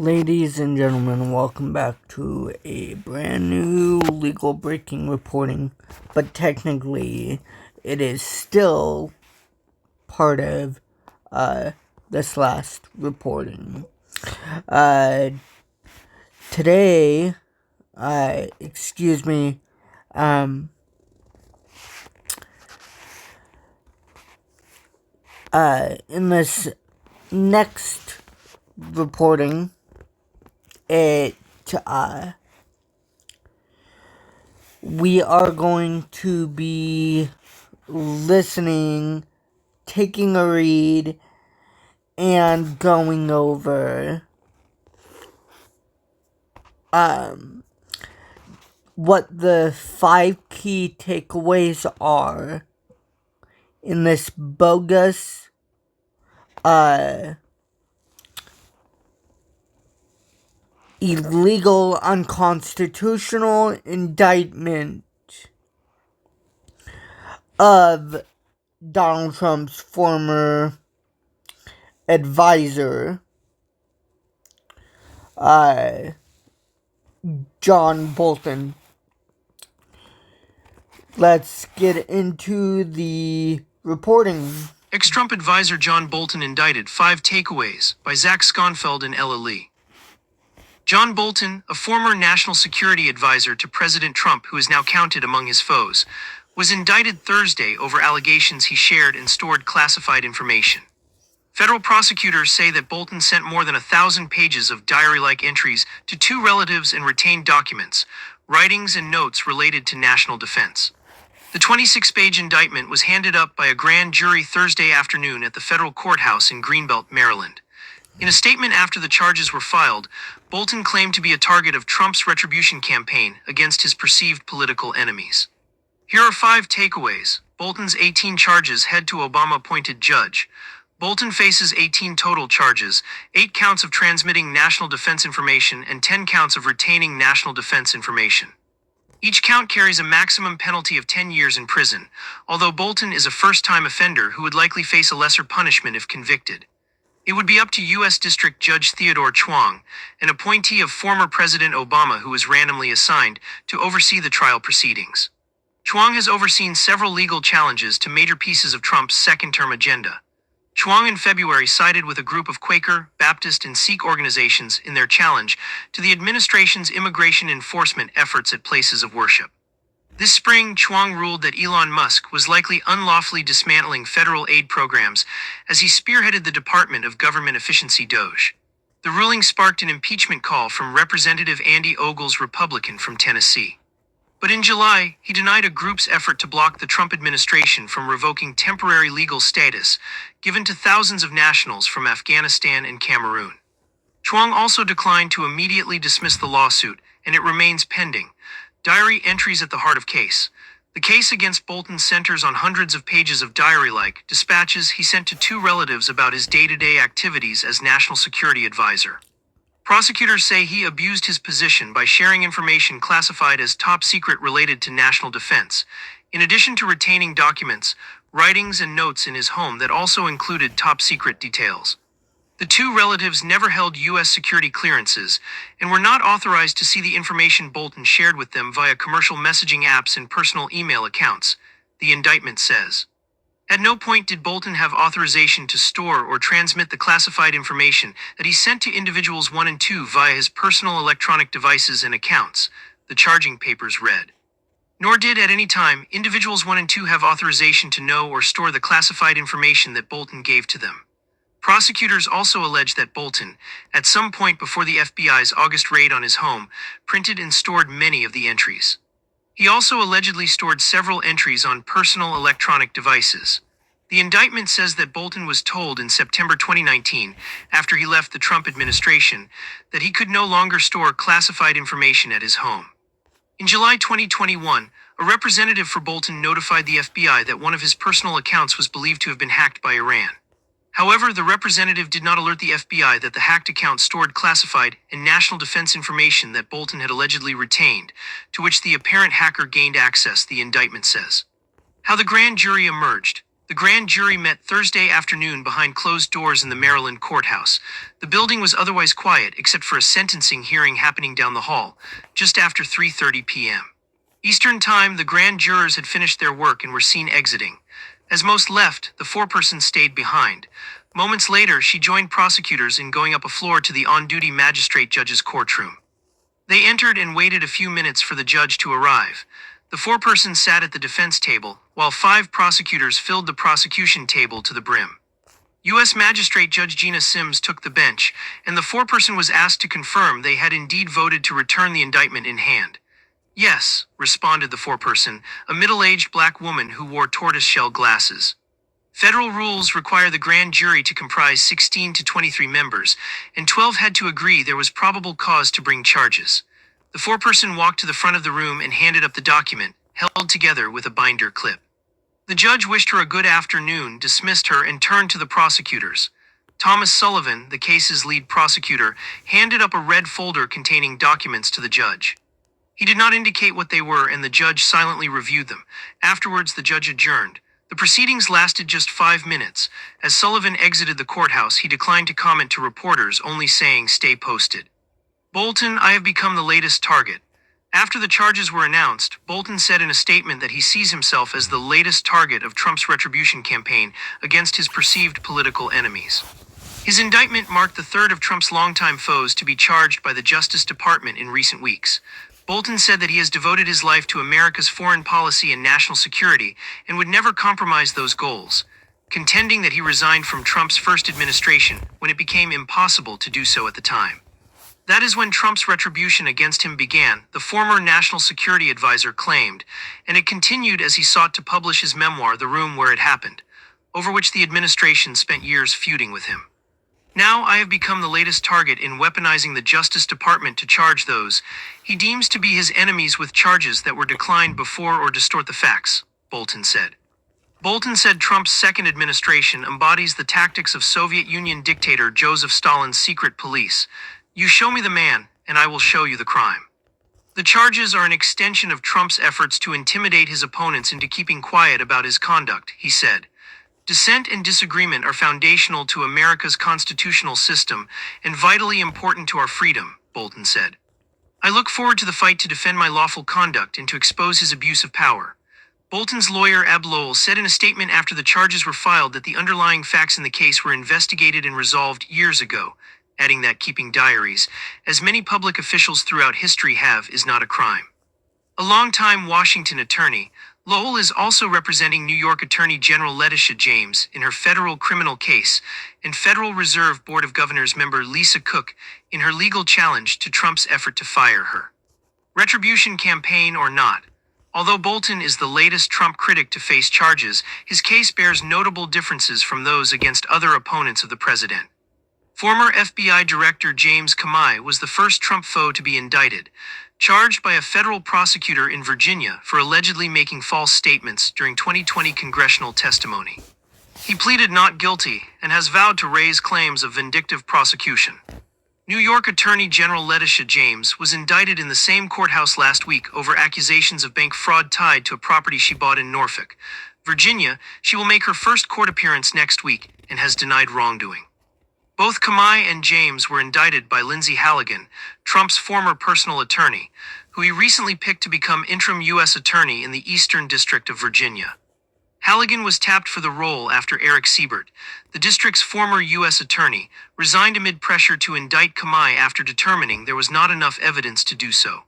Ladies and gentlemen, welcome back to a brand new legal breaking reporting, but technically it is still part of this last reporting. Today, excuse me, in this next reporting, we are going to be listening, taking a read, and going over what the 5 key takeaways are in this bogus illegal, unconstitutional indictment of Donald Trump's former advisor, John Bolton. Let's get into the reporting. Ex-Trump advisor John Bolton indicted 5 takeaways by Zach Schonfeld and Ella Lee. John Bolton, a former national security advisor to President Trump who is now counted among his foes, was indicted Thursday over allegations he shared and stored classified information. Federal prosecutors say that Bolton sent more than 1,000 pages of diary-like entries to 2 relatives and retained documents, writings and notes related to national defense. The 26-page indictment was handed up by a grand jury Thursday afternoon at the federal courthouse in Greenbelt, Maryland. In a statement after the charges were filed, Bolton claimed to be a target of Trump's retribution campaign against his perceived political enemies. Here are 5 takeaways. Bolton's 18 charges head to Obama-appointed judge. Bolton faces 18 total charges, 8 counts of transmitting national defense information and 10 counts of retaining national defense information. Each count carries a maximum penalty of 10 years in prison, although Bolton is a first-time offender who would likely face a lesser punishment if convicted. It would be up to U.S. District Judge Theodore Chuang, an appointee of former President Obama who was randomly assigned, to oversee the trial proceedings. Chuang has overseen several legal challenges to major pieces of Trump's second-term agenda. Chuang in February sided with a group of Quaker, Baptist, and Sikh organizations in their challenge to the administration's immigration enforcement efforts at places of worship. This spring, Chuang ruled that Elon Musk was likely unlawfully dismantling federal aid programs as he spearheaded the Department of Government Efficiency DOGE. The ruling sparked an impeachment call from Representative Andy Ogles, Republican from Tennessee. But in July, he denied a group's effort to block the Trump administration from revoking temporary legal status given to thousands of nationals from Afghanistan and Cameroon. Chuang also declined to immediately dismiss the lawsuit, and it remains pending. Diary entries at the heart of case. The case against Bolton centers on hundreds of pages of diary-like dispatches he sent to 2 relatives about his day-to-day activities as national security advisor. Prosecutors say he abused his position by sharing information classified as top secret related to national defense, in addition to retaining documents, writings, and notes in his home that also included top secret details. The 2 relatives never held U.S. security clearances and were not authorized to see the information Bolton shared with them via commercial messaging apps and personal email accounts, the indictment says. At no point did Bolton have authorization to store or transmit the classified information that he sent to individuals 1 and 2 via his personal electronic devices and accounts, the charging papers read. Nor did at any time individuals 1 and 2 have authorization to know or store the classified information that Bolton gave to them. Prosecutors also allege that Bolton, at some point before the FBI's August raid on his home, printed and stored many of the entries. He also allegedly stored several entries on personal electronic devices. The indictment says that Bolton was told in September 2019, after he left the Trump administration, that he could no longer store classified information at his home. In July 2021, a representative for Bolton notified the FBI that one of his personal accounts was believed to have been hacked by Iran. However, the representative did not alert the FBI that the hacked account stored classified and national defense information that Bolton had allegedly retained, to which the apparent hacker gained access, the indictment says. How the grand jury emerged. The grand jury met Thursday afternoon behind closed doors in the Maryland courthouse. The building was otherwise quiet except for a sentencing hearing happening down the hall, just after 3:30 p.m. Eastern Time. The grand jurors had finished their work and were seen exiting. As most left, the foreperson stayed behind. Moments later, she joined prosecutors in going up a floor to the on-duty magistrate judge's courtroom. They entered and waited a few minutes for the judge to arrive. The foreperson sat at the defense table, while 5 prosecutors filled the prosecution table to the brim. U.S. Magistrate Judge Gina Sims took the bench, and the foreperson was asked to confirm they had indeed voted to return the indictment in hand. Yes, responded the foreperson, a middle-aged black woman who wore tortoiseshell glasses. Federal rules require the grand jury to comprise 16 to 23 members, and 12 had to agree there was probable cause to bring charges. The foreperson walked to the front of the room and handed up the document, held together with a binder clip. The judge wished her a good afternoon, dismissed her, and turned to the prosecutors. Thomas Sullivan, the case's lead prosecutor, handed up a red folder containing documents to the judge. He did not indicate what they were, and the judge silently reviewed them. Afterwards, the judge adjourned. The proceedings lasted just 5 minutes. As Sullivan exited the courthouse, he declined to comment to reporters, only saying, "Stay posted." Bolton, I have become the latest target. After the charges were announced, Bolton said in a statement that he sees himself as the latest target of Trump's retribution campaign against his perceived political enemies. His indictment marked the third of Trump's longtime foes to be charged by the Justice Department in recent weeks. Bolton said that he has devoted his life to America's foreign policy and national security and would never compromise those goals, contending that he resigned from Trump's first administration when it became impossible to do so at the time. That is when Trump's retribution against him began, the former national security advisor claimed, and it continued as he sought to publish his memoir, The Room Where It Happened, over which the administration spent years feuding with him. Now I have become the latest target in weaponizing the Justice Department to charge those he deems to be his enemies with charges that were declined before or distort the facts, Bolton said. Bolton said Trump's second administration embodies the tactics of Soviet Union dictator Joseph Stalin's secret police. You show me the man, and I will show you the crime. The charges are an extension of Trump's efforts to intimidate his opponents into keeping quiet about his conduct, he said. Dissent and disagreement are foundational to America's constitutional system and vitally important to our freedom, Bolton said. I look forward to the fight to defend my lawful conduct and to expose his abuse of power. Bolton's lawyer Ab Lowell said in a statement after the charges were filed that the underlying facts in the case were investigated and resolved years ago, adding that keeping diaries, as many public officials throughout history have, is not a crime. A longtime Washington attorney, Lowell is also representing New York Attorney General Letitia James in her federal criminal case and Federal Reserve Board of Governors member Lisa Cook in her legal challenge to Trump's effort to fire her. Retribution campaign or not, although Bolton is the latest Trump critic to face charges, his case bears notable differences from those against other opponents of the president. Former FBI Director James Comey was the first Trump foe to be indicted, charged by a federal prosecutor in Virginia for allegedly making false statements during 2020 congressional testimony. He pleaded not guilty and has vowed to raise claims of vindictive prosecution. New York Attorney General Letitia James was indicted in the same courthouse last week over accusations of bank fraud tied to a property she bought in Norfolk, Virginia. She will make her first court appearance next week and has denied wrongdoing. Both Comey and James were indicted by Lindsay Halligan, Trump's former personal attorney, who he recently picked to become interim U.S. Attorney in the Eastern District of Virginia. Halligan was tapped for the role after Eric Siebert, the district's former U.S. attorney, resigned amid pressure to indict Comey after determining there was not enough evidence to do so.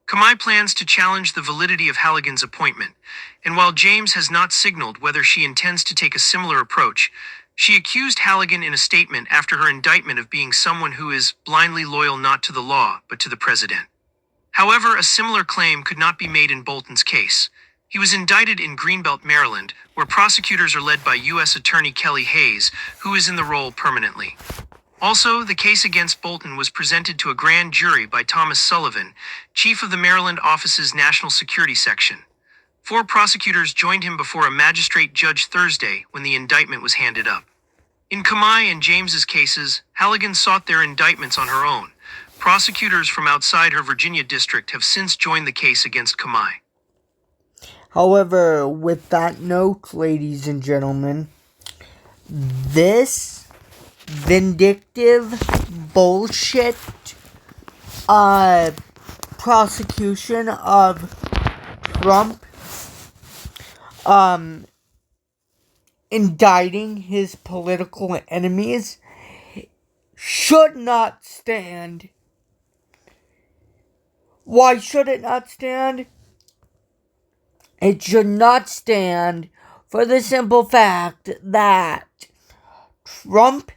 Comey plans to challenge the validity of Halligan's appointment, and while James has not signaled whether she intends to take a similar approach, she accused Halligan in a statement after her indictment of being someone who is blindly loyal not to the law but to the president. However, a similar claim could not be made in Bolton's case. He was indicted in Greenbelt, Maryland, where prosecutors are led by U.S. Attorney Kelly Hayes, who is in the role permanently. Also, the case against Bolton was presented to a grand jury by Thomas Sullivan, chief of the Maryland office's National Security Section. 4 prosecutors joined him before a magistrate judge Thursday when the indictment was handed up. In Comey and James's cases, Halligan sought their indictments on her own. Prosecutors from outside her Virginia district have since joined the case against Comey. However, with that note, ladies and gentlemen, this vindictive bullshit prosecution of Trump indicting his political enemies should not stand. Why should it not stand? It should not stand for the simple fact that Trump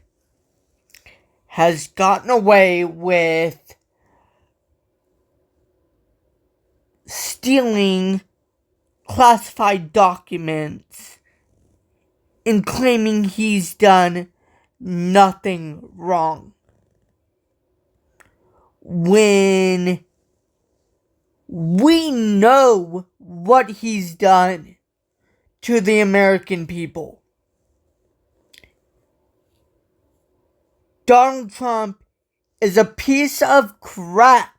has gotten away with stealing classified documents and claiming he's done nothing wrong. When we know what he's done to the American people. Donald Trump is a piece of crap.